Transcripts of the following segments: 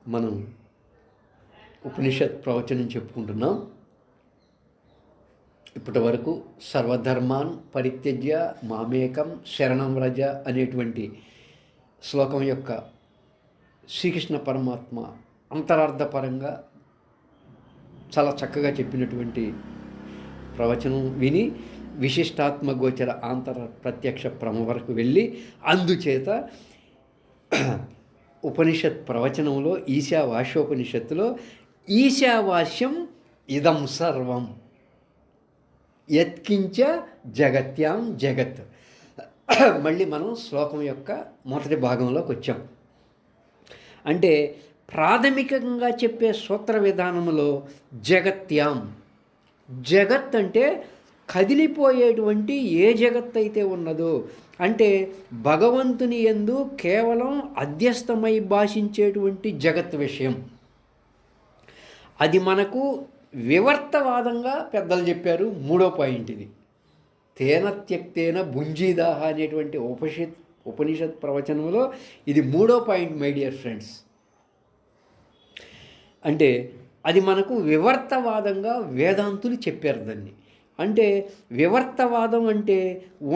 మనం ఉపనిషత్ ప్రవచనం చెప్పుకుంటున్నాం. ఇప్పటి వరకు సర్వధర్మాన్ పరిత్యజ్య మామేకం శరణం వ్రజ అనేటువంటి శ్లోకం యొక్క శ్రీకృష్ణ పరమాత్మ అంతరార్థపరంగా చాలా చక్కగా చెప్పినటువంటి ప్రవచనం విని విశిష్టాత్మ గోచర ఆంతర ప్రత్యక్ష భ్రమ వరకు వెళ్ళి, అందుచేత ఉపనిషత్ ప్రవచనంలో ఈశావాస్యోపనిషత్తులో ఈశావాస్యం ఇదం సర్వం యత్కించ జగత్యాం జగత్. మళ్ళీ మనం శ్లోకం యొక్క మొదటి భాగంలోకి వచ్చాం. అంటే ప్రాథమికంగా చెప్పే సూత్ర విధానంలో జగత్యాం, జగత్ అంటే కదిలిపోయేటువంటి ఏ జగత్ అయితే ఉన్నదో, అంటే భగవంతుని యందు కేవలం అధ్యస్థమై భాషించేటువంటి జగత్ విషయం, అది మనకు వివర్తవాదంగా పెద్దలు చెప్పారు. మూడో పాయింట్ ఇది. తేన త్యక్తేన భుంజీదాహ అనేటువంటి ఉపనిషత్ ప్రవచనంలో ఇది మూడో పాయింట్ మై డియర్ ఫ్రెండ్స్. అంటే అది మనకు వివర్తవాదంగా వేదాంతులు చెప్పారు దాన్ని. అంటే వివర్తవాదం అంటే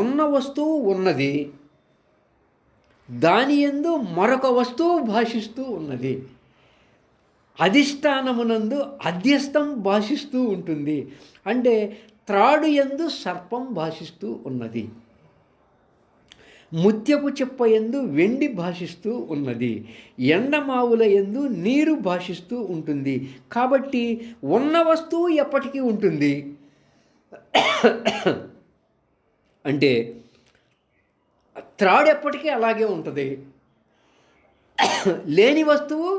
ఉన్న వస్తువు ఉన్నది, దాని యందు మరొక వస్తువు భాషిస్తూ ఉన్నది, అధిష్టానమునందు అధ్యస్థం భాషిస్తూ ఉంటుంది. అంటే త్రాడు యందు సర్పం భాషిస్తూ ఉన్నది, ముత్యపు చిప్ప యందు వెండి భాషిస్తూ ఉన్నది, ఎండమావుల యందు నీరు భాషిస్తూ ఉంటుంది. కాబట్టి ఉన్న వస్తువు ఎప్పటికీ ఉంటుంది. అంటే త్రాడు ఎప్పటికీ అలాగే ఉంటుంది. లేని వస్తువు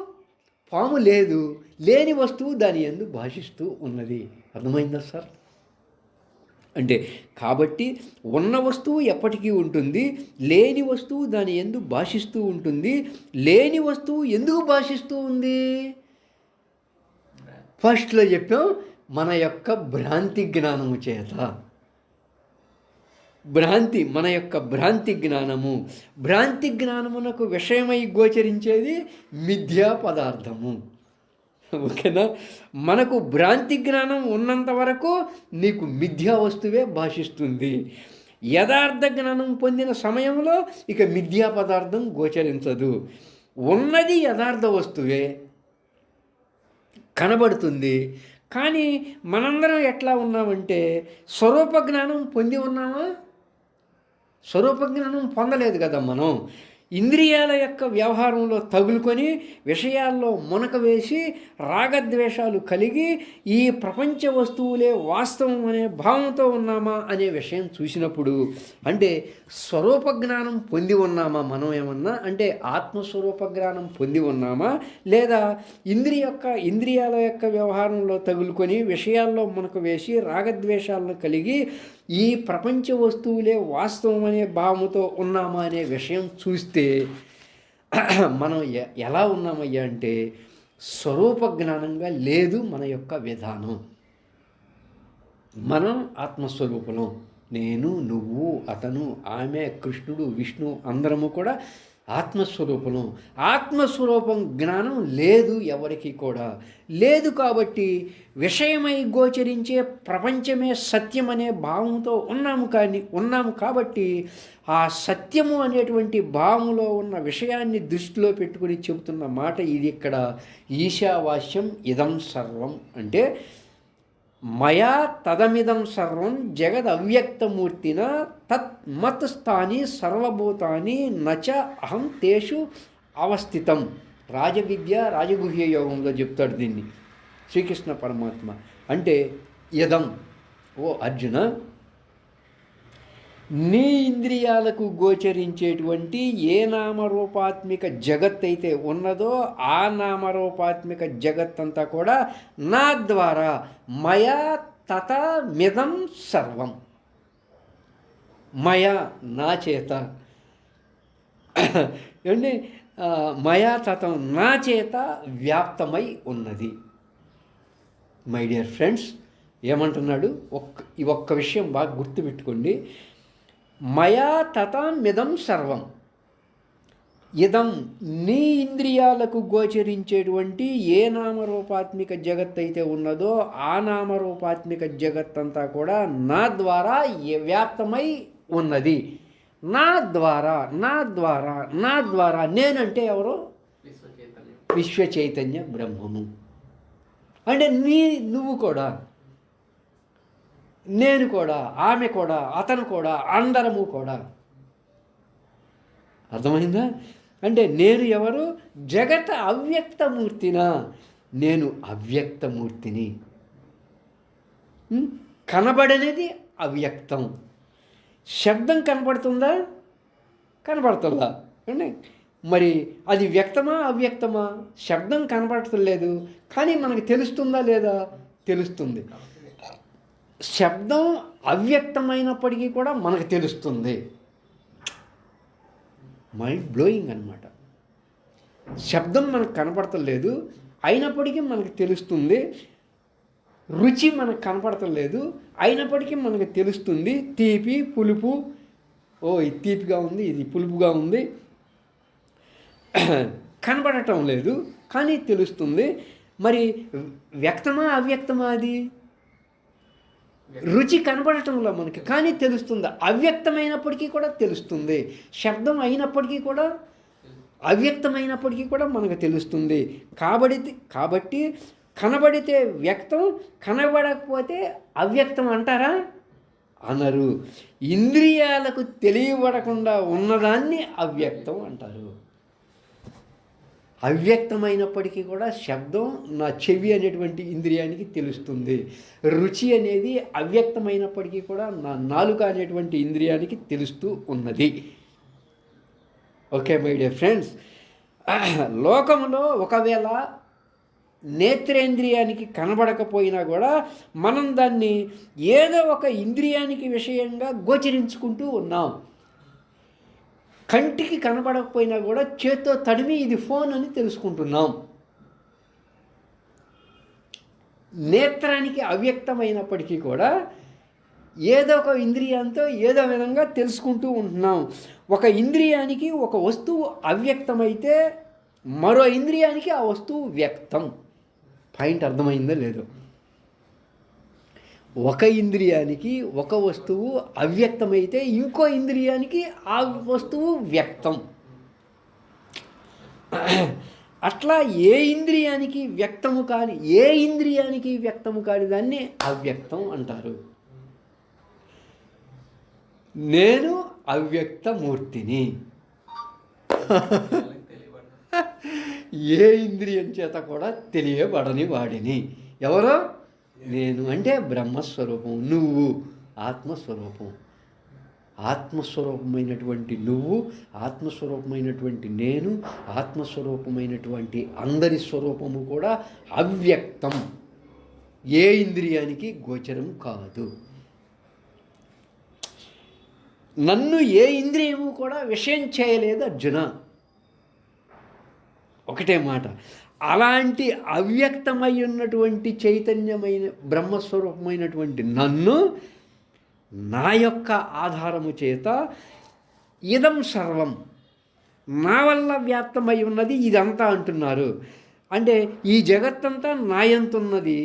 పాము లేదు, లేని వస్తువు దాని యందు భాషిస్తూ ఉన్నది. అర్థమైందా సార్? అంటే కాబట్టి ఉన్న వస్తువు ఎప్పటికీ ఉంటుంది, లేని వస్తువు దాని యందు భాషిస్తూ ఉంటుంది. లేని వస్తువు ఎందుకు భాషిస్తూ ఉంది? ఫస్ట్లో చెప్పాం, మన యొక్క భ్రాంతి జ్ఞానము చేత. మన యొక్క భ్రాంతి జ్ఞానమునకు విషయమై గోచరించేది మిథ్యా పదార్థము. ఓకేనా? మనకు భ్రాంతి జ్ఞానం ఉన్నంత వరకు నీకు మిథ్యా వస్తువే భాషిస్తుంది. యథార్థ జ్ఞానం పొందిన సమయంలో ఇక మిథ్యా పదార్థం గోచరించదు. ఉన్నది యథార్థ వస్తువే కనబడుతుంది. కానీ మనందరం ఎట్లా ఉన్నామంటే స్వరూప జ్ఞానం పొంది ఉన్నామా? స్వరూప జ్ఞానం పొందలేదు కదా. మనం ఇంద్రియాల యొక్క వ్యవహారంలో తగులుకొని విషయాల్లో మునక వేసి రాగద్వేషాలు కలిగి ఈ ప్రపంచ వస్తువులే వాస్తవం అనే భావంతో ఉన్నామా అనే విషయం చూసినప్పుడు, అంటే స్వరూప జ్ఞానం పొంది ఉన్నామా మనం ఏమన్నా? అంటే ఆత్మస్వరూప జ్ఞానం పొంది ఉన్నామా? లేదా ఇంద్రియాల యొక్క వ్యవహారంలో తగులుకొని విషయాల్లో మునక వేసి రాగద్వేషాలను కలిగి ఈ ప్రపంచ వస్తువులే వాస్తవం అనే భావముతో ఉన్నామా అనే విషయం చూస్తే మనం ఎలా ఉన్నామయ్యా అంటే స్వరూప జ్ఞానంగా లేదు మన యొక్క విధానం. మనం ఆత్మస్వరూపం. నేను, నువ్వు, అతను, ఆమె, కృష్ణుడు, విష్ణు అందరము కూడా ఆత్మస్వరూపం జ్ఞానం లేదు, ఎవరికి కూడా లేదు. కాబట్టి విషయమై గోచరించే ప్రపంచమే సత్యం అనే భావంతో ఉన్నాము. కాబట్టి ఆ సత్యము అనేటువంటి భావములో ఉన్న విషయాన్ని దృష్టిలో పెట్టుకుని చెబుతున్న మాట ఇది. ఇక్కడ ఈశావాస్యం ఇదం సర్వం అంటే మయా తదమిదం సర్వం జగద్ అవ్యక్తమూర్తిన తత్ మత్ స్థాని సర్వభూతాని నచ అహం తేషు అవస్థితం. రాజగుహ్య యోగంలో చెప్తాడు దీన్ని శ్రీకృష్ణ పరమాత్మ. అంటే ఇదం, ఓ అర్జున, నీ ఇంద్రియాలకు గోచరించేటువంటి ఏ నామరూపాత్మిక జగత్ అయితే ఉన్నదో ఆ నామరూపాత్మిక జగత్ అంతా కూడా నా ద్వారా మయా తత మిదం సర్వం, మయా నా చేత, ఏమండి, మయా తతం నా చేత వ్యాప్తమై ఉన్నది. మై డియర్ ఫ్రెండ్స్, ఏమంటున్నాడు? ఒక్క విషయం బాగా గుర్తుపెట్టుకోండి. మయా తథా మిదం సర్వం, ఇదం నీ ఇంద్రియాలకు గోచరించేటువంటి ఏ నామరూపాత్మిక జగత్ అయితే ఉన్నదో ఆ నామరూపాత్మిక జగత్ అంతా కూడా నా ద్వారా వ్యాప్తమై ఉన్నది. నా ద్వారా నా ద్వారా నా ద్వారా నేనంటే ఎవరు? విశ్వ చైతన్య బ్రహ్మము. అంటే నువ్వు కూడా, నేను కూడా, ఆమె కూడా, అతను కూడా, అందరము కూడా. అర్థమైందా? అంటే నేను ఎవరు? జగత్ అవ్యక్తమూర్తినా? నేను అవ్యక్తమూర్తిని. కనబడనేది అవ్యక్తం. శబ్దం కనపడుతుందా? కనపడుతుందా? అంటే మరి అది వ్యక్తమా అవ్యక్తమా? శబ్దం కనపడలేదు కానీ మనకు తెలుస్తుందా లేదా? తెలుస్తుంది. శబ్దం అవ్యక్తమైనప్పటికీ కూడా మనకు తెలుస్తుంది. మైండ్ బ్లోయింగ్ అన్నమాట. శబ్దం మనకు కనపడతలేదు అయినప్పటికీ మనకు తెలుస్తుంది. రుచి మనకు కనపడతలేదు అయినప్పటికీ మనకు తెలుస్తుంది. తీపి పులుపు, ఇది తీపిగా ఉంది, ఇది పులుపుగా ఉంది, కనపడటం లేదు కానీ తెలుస్తుంది. మరి వ్యక్తమా అవ్యక్తమా? అది రుచి కనపడటంలో మనకి కానీ తెలుస్తుంది. అవ్యక్తమైనప్పటికీ కూడా తెలుస్తుంది. శబ్దం అయినప్పటికీ కూడా అవ్యక్తమైనప్పటికీ కూడా మనకు తెలుస్తుంది. కాబట్టి కనబడితే వ్యక్తం, కనబడకపోతే అవ్యక్తం అంటారా? అనరు. ఇంద్రియాలకు తెలియబడకుండా ఉన్నదాన్ని అవ్యక్తం అంటారు. అవ్యక్తమైనప్పటికీ కూడా శబ్దం నా చెవి అనేటువంటి ఇంద్రియానికి తెలుస్తుంది. రుచి అనేది అవ్యక్తమైనప్పటికీ కూడా నా నాలుక అనేటువంటి ఇంద్రియానికి తెలుస్తూ ఉన్నది. ఓకే మై డియర్ ఫ్రెండ్స్, లోకంలో ఒకవేళ నేత్రేంద్రియానికి కనబడకపోయినా కూడా మనం దాన్ని ఏదో ఒక ఇంద్రియానికి విషయంగా గోచరించుకుంటూ ఉన్నాం. కంటికి కనబడకపోయినా కూడా చేత్తో తడిమి ఇది ఫోన్ అని తెలుసుకుంటున్నాం. నేత్రానికి అవ్యక్తమైనప్పటికీ కూడా ఏదో ఒక ఇంద్రియంతో ఏదో విధంగా తెలుసుకుంటూ ఉంటున్నాం. ఒక ఇంద్రియానికి ఒక వస్తువు అవ్యక్తమైతే మరో ఇంద్రియానికి ఆ వస్తువు వ్యక్తం. పాయింట్ అర్థమైందో లేదో? ఒక ఇంద్రియానికి ఒక వస్తువు అవ్యక్తమైతే ఇంకో ఇంద్రియానికి ఆ వస్తువు వ్యక్తం. అట్లా ఏ ఇంద్రియానికి వ్యక్తము కాని దాన్ని అవ్యక్తం అంటారు. నేను అవ్యక్తమూర్తిని. ఏ ఇంద్రియం చేత కూడా తెలియబడని వాడిని. ఎవరో? నేను అంటే బ్రహ్మస్వరూపం, నువ్వు ఆత్మస్వరూపం. ఆత్మస్వరూపమైనటువంటి నువ్వు, ఆత్మస్వరూపమైనటువంటి నేను, ఆత్మస్వరూపమైనటువంటి అందరి స్వరూపము కూడా అవ్యక్తం. ఏ ఇంద్రియానికి గోచరం కాదు. నన్ను ఏ ఇంద్రియము కూడా విషయం చేయలేదు అర్జున. ఒకటే మాట. అలాంటి అవ్యక్తమై ఉన్నటువంటి చైతన్యమైన బ్రహ్మస్వరూపమైనటువంటి నన్ను నా యొక్క ఆధారము చేత ఇదం సర్వం, నా వల్ల వ్యాప్తమై ఉన్నది ఇదంతా అంటున్నారు. అంటే ఈ జగత్తంతా నాయంతున్నది.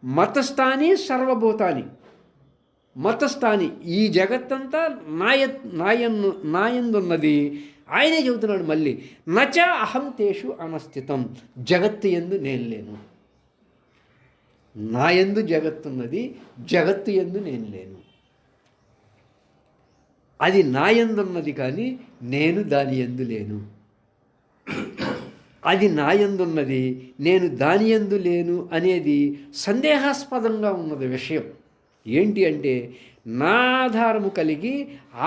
మతస్థాని సర్వభూతాని. మతస్థాని ఈ జగత్తంతా నాయందున్నది. ఆయనే చెబుతున్నాడు మళ్ళీ, నచ అహం తేషు అనస్థితం. జగత్తు యందు నేను లేను. నా యందు జగత్తున్నది, జగత్తు యందు నేను లేను. అది నా యందున్నది కానీ నేను దాని యందు లేను. అది నా యందున్నది, నేను దాని యందు లేను అనేది సందేహాస్పదంగా ఉన్నది విషయం. ఏంటి అంటే నా ఆధారము కలిగి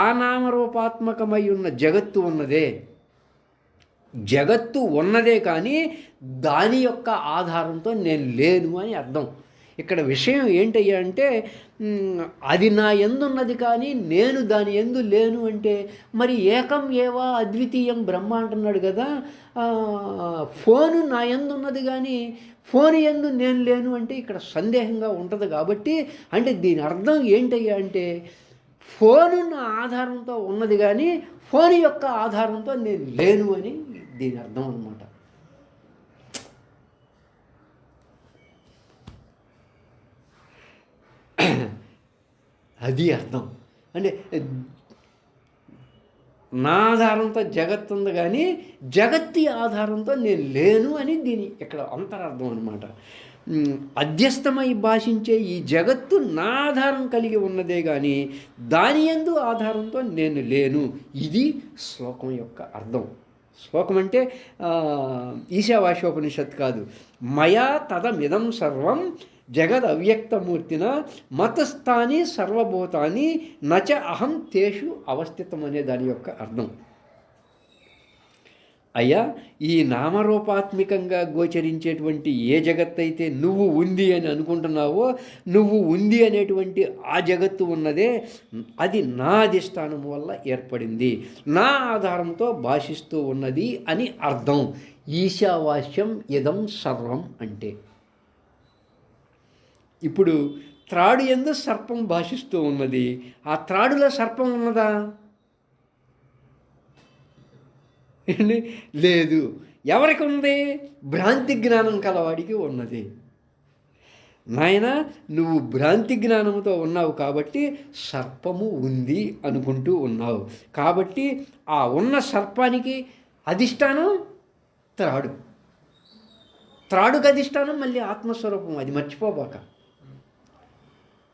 ఆ నామరూపాత్మకమై ఉన్న జగత్తు ఉన్నదే. జగత్తు ఉన్నదే కానీ దాని యొక్క ఆధారంతో నేను లేను అని అర్థం. ఇక్కడ విషయం ఏంటయ్యా అంటే అది నా యందున్నది కానీ నేను దాని యందు లేను అంటే మరి ఏకం ఏవా అద్వితీయం బ్రహ్మ అంటున్నాడు కదా. ఫోను నా యందున్నది కానీ ఫోన్ యందు నేను లేను అంటే ఇక్కడ సందేహంగా ఉంటుంది. కాబట్టి అంటే దీని అర్థం ఏంటయ్యా అంటే ఫోను నా ఆధారంతో ఉన్నది కానీ ఫోన్ యొక్క ఆధారంతో నేను లేను అని దీని అర్థం అన్నమాట. అది అర్థం. అంటే నా ఆధారంతో జగత్తు ఉంది కానీ జగత్తి ఆధారంతో నేను లేను అని దీని ఇక్కడ అంతరార్థం అనమాట. అధ్యస్థమై భాషించే ఈ జగత్తు నా ఆధారం కలిగి ఉన్నదే కానీ దాని యందు ఆధారంతో నేను లేను. ఇది శ్లోకం యొక్క అర్థం. శ్లోకం అంటే ఈశావాస్యోపనిషత్ కాదు. మయా తదమిదం సర్వం జగద్ అవ్యక్తమూర్తిన మతస్థాని సర్వభూతాన్ని నచ అహం తేషు అవస్థితం అనే దాని యొక్క అర్థం. అయ్యా, ఈ నామరూపాత్మికంగా గోచరించేటువంటి ఏ జగత్తు అయితే నువ్వు ఉంది అని అనుకుంటున్నావో, నువ్వు ఉంది అనేటువంటి ఆ జగత్తు ఉన్నదే, అది నా అధిష్టానం వల్ల ఏర్పడింది, నా ఆధారంతో భాషిస్తూ ఉన్నది అని అర్థం. ఈశావాస్యం ఇదం సర్వం అంటే ఇప్పుడు త్రాడు యందు సర్పం భాషిస్తూ ఉన్నది. ఆ త్రాడులో సర్పం ఉన్నదా? లేదు. ఎవరికి ఉంది? భ్రాంతి జ్ఞానం కలవాడికి ఉన్నది. నాయన, నువ్వు భ్రాంతి జ్ఞానంతో ఉన్నావు కాబట్టి సర్పము ఉంది అనుకుంటూ ఉన్నావు. కాబట్టి ఆ ఉన్న సర్పానికి అధిష్టానం త్రాడు, త్రాడుకు అధిష్టానం మళ్ళీ ఆత్మస్వరూపం. అది మర్చిపోబాక.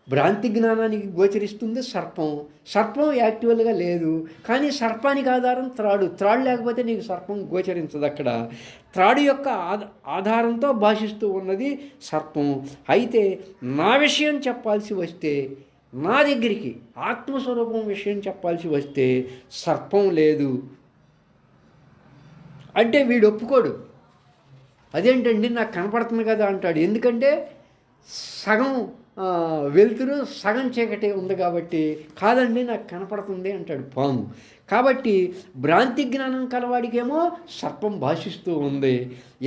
భ్రాంతి జ్ఞానానికి గోచరిస్తుంది సర్పం. సర్పం యాక్టివల్గా లేదు, కానీ సర్పానికి ఆధారం త్రాడు. త్రాడు లేకపోతే నీకు సర్పం గోచరించదు. అక్కడ త్రాడు యొక్క ఆధారంతో భాషిస్తూ ఉన్నది సర్పం. అయితే నా విషయం చెప్పాల్సి వస్తే, నా దగ్గరికి ఆత్మస్వరూపం విషయం చెప్పాల్సి వస్తే సర్పం లేదు అంటే వీడు ఒప్పుకోడు. అదేంటండి నాకు కనపడుతుంది కదా అంటాడు. ఎందుకంటే సగం వెలుతురు సగం చీకటి ఉంది కాబట్టి. కాదండి నాకు కనపడుతుంది అంటాడు పాము. కాబట్టి భ్రాంతి జ్ఞానం కలవాడికేమో సర్పం భాషిస్తూ ఉంది,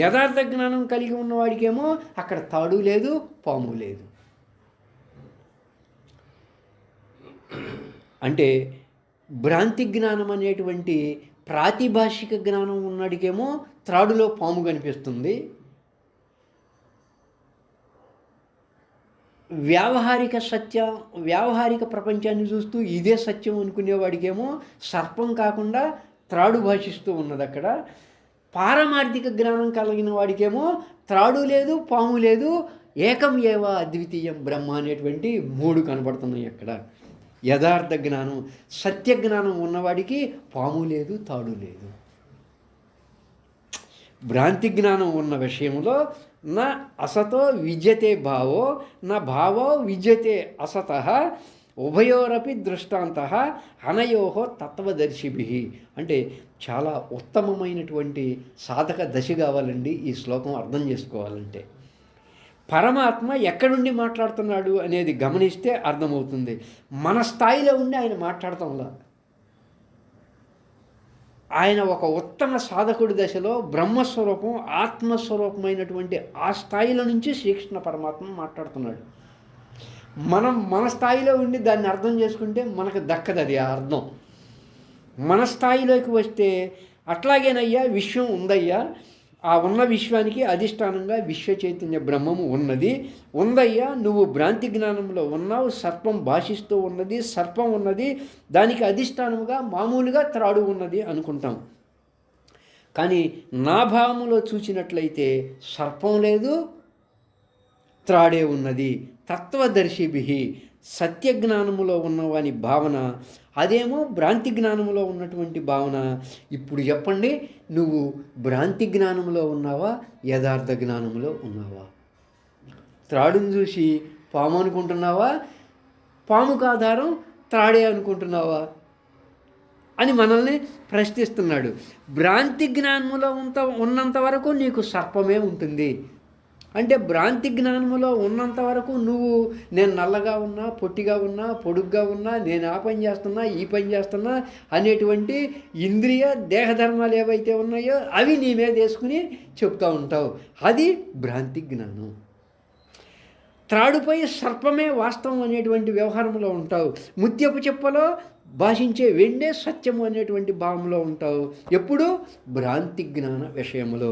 యథార్థ జ్ఞానం కలిగి ఉన్నవాడికేమో అక్కడ తాడు లేదు, పాము లేదు. అంటే భ్రాంతి జ్ఞానం అనేటువంటి ప్రాతిభాషిక జ్ఞానం ఉన్నడికేమో త్రాడులో పాము కనిపిస్తుంది. వ్యావహారిక ప్రపంచాన్ని చూస్తూ ఇదే సత్యం అనుకునేవాడికేమో సర్పం కాకుండా త్రాడు భాషిస్తూ ఉన్నది అక్కడ. పారమార్థిక జ్ఞానం కలిగిన వాడికేమో త్రాడు లేదు, పాము లేదు, ఏకం ఏవ అద్వితీయం బ్రహ్మ అనేటువంటి మూడు కనబడుతున్నాయి అక్కడ. యథార్థ జ్ఞానం, సత్య జ్ఞానం ఉన్నవాడికి పాము లేదు, తాడు లేదు. భ్రాంతి జ్ఞానం ఉన్న విషయంలో నా అసతో విద్యతే భావో నా భావో విద్యతే అసతః ఉభయోరపి దృష్టాంతః అనయోహో తత్వదర్శిభిః. అంటే చాలా ఉత్తమమైనటువంటి సాధక దశ కావాలండి ఈ శ్లోకం అర్థం చేసుకోవాలంటే. పరమాత్మ ఎక్కడి నుండి మాట్లాడుతున్నాడు అనేది గమనిస్తే అర్థమవుతుంది. మన స్థాయిలో ఉండి ఆయన మాట్లాడటంలా. ఆయన ఒక ఉత్తమ సాధకుడి దశలో బ్రహ్మస్వరూపం, ఆత్మస్వరూపమైనటువంటి ఆ స్థాయిలో నుంచి శ్రీకృష్ణ పరమాత్మ మాట్లాడుతున్నాడు. మనం మన స్థాయిలో ఉండి దాన్ని అర్థం చేసుకుంటే మనకు దక్కదు అది ఆ అర్థం. మన స్థాయిలోకి వస్తే అట్లాగేనయ్యా విశ్వం ఉందయ్యా, ఆ ఉన్న విశ్వానికి అధిష్టానంగా విశ్వ చైతన్య బ్రహ్మము ఉన్నది, ఉందయ్యా, నువ్వు భ్రాంతి జ్ఞానంలో ఉన్నావు, సర్పం భాషిస్తూ ఉన్నది, సర్పం ఉన్నది, దానికి అధిష్టానముగా మామూలుగా త్రాడు ఉన్నది అనుకుంటాం. కానీ నా భావములో చూసినట్లయితే సర్పం లేదు, త్రాడే ఉన్నది. తత్వదర్శిభిః, సత్యజ్ఞానములో ఉన్నవాని భావన, అదేమో భ్రాంతి జ్ఞానంలో ఉన్నటువంటి భావన. ఇప్పుడు చెప్పండి, నువ్వు భ్రాంతి జ్ఞానంలో ఉన్నావా, యథార్థ జ్ఞానంలో ఉన్నావా? త్రాడును చూసి పాము అనుకుంటున్నావా, పాముకు ఆధారం త్రాడే అనుకుంటున్నావా అని మనల్ని ప్రశ్నిస్తున్నాడు. భ్రాంతి జ్ఞానములో ఉన్నంత వరకు నీకు సర్పమే ఉంటుంది. అంటే భ్రాంతి జ్ఞానములో ఉన్నంత వరకు నువ్వు నేను నల్లగా ఉన్నా, పొట్టిగా ఉన్నా, పొడుగ్గా ఉన్నా, నేను ఆ పని చేస్తున్నా, ఈ పని చేస్తున్నా అనేటువంటి ఇంద్రియ దేహధర్మాలు ఏవైతే ఉన్నాయో అవి నీ మీద వేసుకుని చెప్తూ ఉంటావు. అది భ్రాంతి జ్ఞానం. త్రాడుపై సర్పమే వాస్తవం అనేటువంటి వ్యవహారంలో ఉంటావు. ముత్యపు చెప్పలో భాషించే వెండే సత్యము అనేటువంటి భావంలో ఉంటావు. ఎప్పుడు భ్రాంతి జ్ఞాన విషయములో,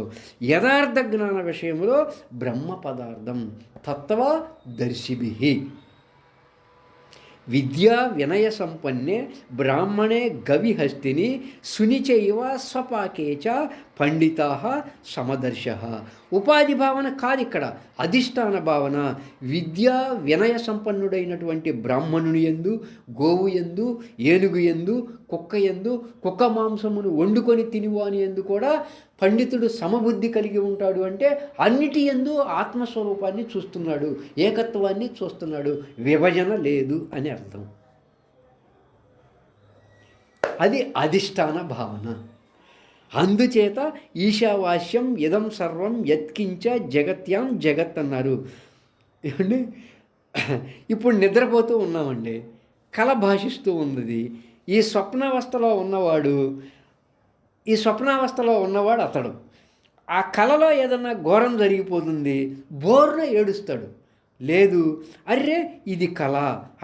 యథార్థ జ్ఞాన విషయములో బ్రహ్మ పదార్థం తత్వదర్శిభిః. విద్యా వినయ సంపన్నే బ్రాహ్మణే గవిహస్తిని సునిచైవ స్వపాకే చ పండితా సమదర్శ. ఉపాధి భావన కాదు ఇక్కడ, అధిష్టాన భావన. విద్యా వినయ సంపన్నుడైనటువంటి బ్రాహ్మణుని యందు, గోవు యందు, ఏనుగు యందు, కుక్క యందు, కుక్క మాంసమును వండుకొని తినివాని యందు కూడా పండితుడు సమబుద్ధి కలిగి ఉంటాడు. అంటే అన్నిటి యందు ఆత్మస్వరూపాన్ని చూస్తున్నాడు, ఏకత్వాన్ని చూస్తున్నాడు, విభజన లేదు అని అర్థం. అది అధిష్టాన భావన. అందుచేత ఈశావాస్యం ఇదం సర్వం యత్కించ జగత్యాం జగత్ అన్నారు. ఏమండి, ఇప్పుడు నిద్రపోతూ ఉన్నామండి, కళ భాషిస్తూ ఉన్నది. ఈ స్వప్నావస్థలో ఉన్నవాడు అతడు. ఆ కళలో ఏదన్నా ఘోరం జరిగిపోతుంది, బోర్న ఏడుస్తాడు. లేదు, అర్రే ఇది కళ,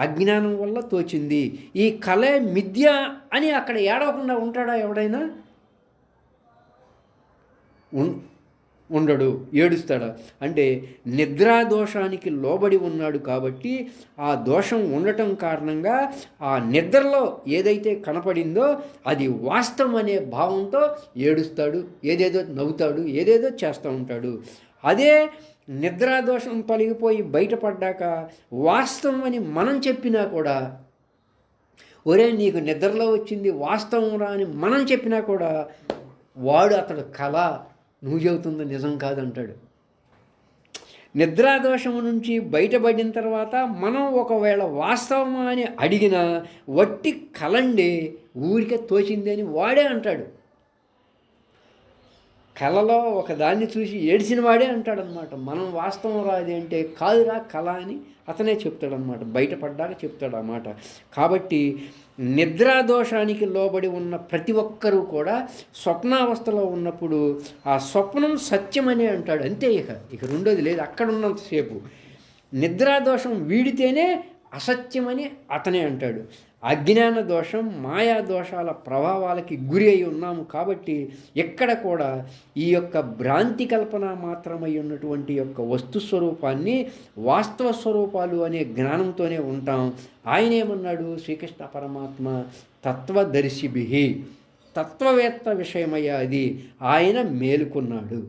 అజ్ఞానం వల్ల తోచింది, ఈ కళే మిథ్య అని అక్కడ ఏడవకుండా ఉంటాడా ఎవడైనా? ఉండడు, ఏడుస్తాడా? అంటే నిద్రాదోషానికి లోబడి ఉన్నాడు కాబట్టి ఆ దోషం ఉండటం కారణంగా ఆ నిద్రలో ఏదైతే కనపడిందో అది వాస్తవం అనే భావంతో ఏడుస్తాడు, ఏదేదో నవ్వుతాడు, ఏదేదో చేస్తూ ఉంటాడు. అదే నిద్రాదోషం తొలగిపోయి బయటపడ్డాక వాస్తవం అని మనం చెప్పినా కూడా, ఒరే నీకు నిద్రలో వచ్చింది వాస్తవం రా అని మనం చెప్పినా కూడా వాడు అతడు కళ, నువ్వు చెబుతుంది నిజం కాదంటాడు. నిద్రాదోషము నుంచి బయటపడిన తర్వాత మనం ఒకవేళ వాస్తవమా అని అడిగినా వట్టి కలండి, ఊరికే తోచింది అని వాడే అంటాడు. కళలో ఒకదాన్ని చూసి ఏడ్చిన వాడే అంటాడనమాట. మనం వాస్తవం రాది అంటే కాదురా కళ అని అతనే చెప్తాడనమాట, బయటపడ్డాక చెప్తాడు అన్నమాట. కాబట్టి నిద్రాదోషానికి లోబడి ఉన్న ప్రతి ఒక్కరూ కూడా స్వప్నావస్థలో ఉన్నప్పుడు ఆ స్వప్నం సత్యమనే అంటాడు. అంతే, ఇక రెండోది లేదు. అక్కడ ఉన్నంతసేపు నిద్రాదోషం వీడితేనే అసత్యమని అతనే అంటాడు. అజ్ఞాన దోషం, మాయా దోషాల ప్రభావాలకి గురి అయి ఉన్నాము కాబట్టి ఎక్కడ కూడా ఈ యొక్క భ్రాంతి కల్పన మాత్రమై ఉన్నటువంటి యొక్క వస్తుస్వరూపాన్ని వాస్తవ స్వరూపాలు అనే జ్ఞానంతోనే ఉంటాం. ఆయన ఏమన్నాడు శ్రీకృష్ణ పరమాత్మ? తత్వదర్శిభిః, తత్వవేత్త విషయమయ్యా అది. ఆయన మేలుకున్నాడు.